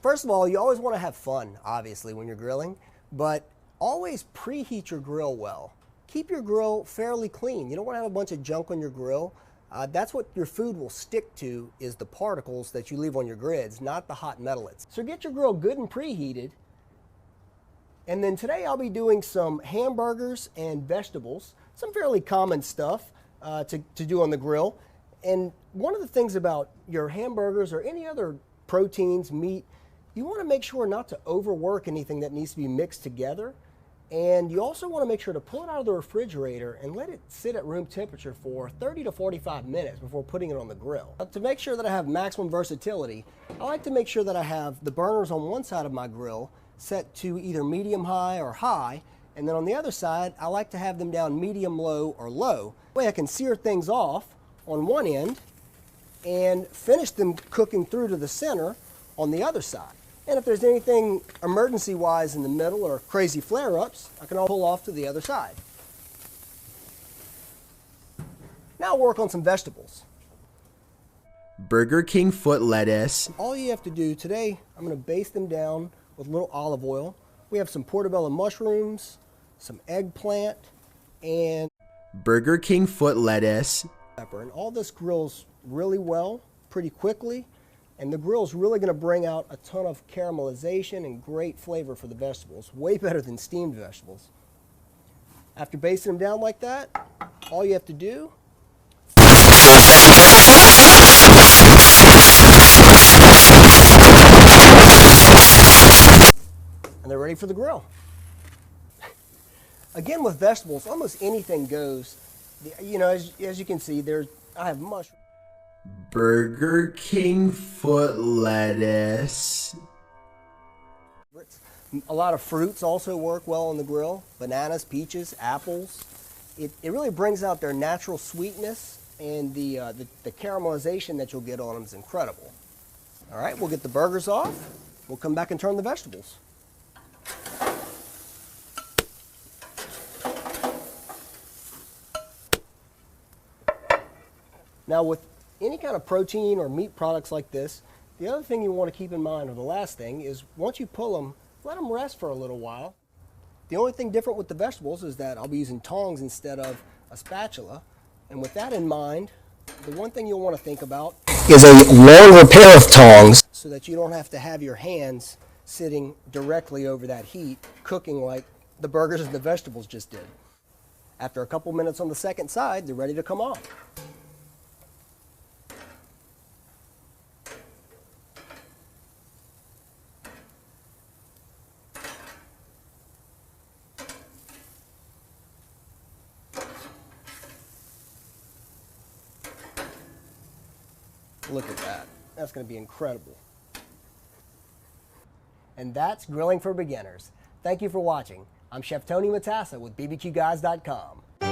First of all, you always want to have fun, obviously, when you're grilling, but always preheat your grill well. Keep your grill fairly clean. You don't want to have a bunch of junk on your grill. That's what your food will stick to, is the particles that you leave on your grids, not the hot metal. So get your grill good and preheated. And then today I'll be doing some hamburgers and vegetables, some fairly common stuff to do on the grill. And one of the things about your hamburgers or any other proteins, meat, you want to make sure not to overwork anything that needs to be mixed together. And you also want to make sure to pull it out of the refrigerator and let it sit at room temperature for 30 to 45 minutes before putting it on the grill. To make sure that I have maximum versatility, I like to make sure that I have the burners on one side of my grill set to either medium high or high, and then on the other side I like to have them down medium low or low. That way I can sear things off on one end and finish them cooking through to the center on the other side. And if there's anything emergency-wise in the middle or crazy flare-ups, I can all pull off to the other side. Now I'll work on some vegetables. Burger King foot lettuce. All you have to do today, I'm going to baste them down with a little olive oil. We have some portobello mushrooms, some eggplant, and Burger King foot lettuce. Pepper. And all this grills really well, pretty quickly. And the grill is really going to bring out a ton of caramelization and great flavor for the vegetables, way better than steamed vegetables. After basting them down like that, all you have to do and they're ready for the grill. Again, with vegetables, almost anything goes. You know, as you can see, I have mushrooms. Burger King foot lettuce. A lot of fruits also work well on the grill. Bananas, peaches, apples. It really brings out their natural sweetness, and the caramelization that you'll get on them is incredible. All right, we'll get the burgers off. We'll come back and turn the vegetables. Now with any kind of protein or meat products like this, the other thing you want to keep in mind, or the last thing, is once you pull them, let them rest for a little while. The only thing different with the vegetables is that I'll be using tongs instead of a spatula. And with that in mind, the one thing you'll want to think about is a longer pair of tongs, so that you don't have to have your hands sitting directly over that heat, cooking like the burgers and the vegetables just did. After a couple minutes on the second side, they're ready to come off. Look at that. That's going to be incredible. And that's Grilling for Beginners. Thank you for watching. I'm Chef Tony Matassa with bbqguys.com.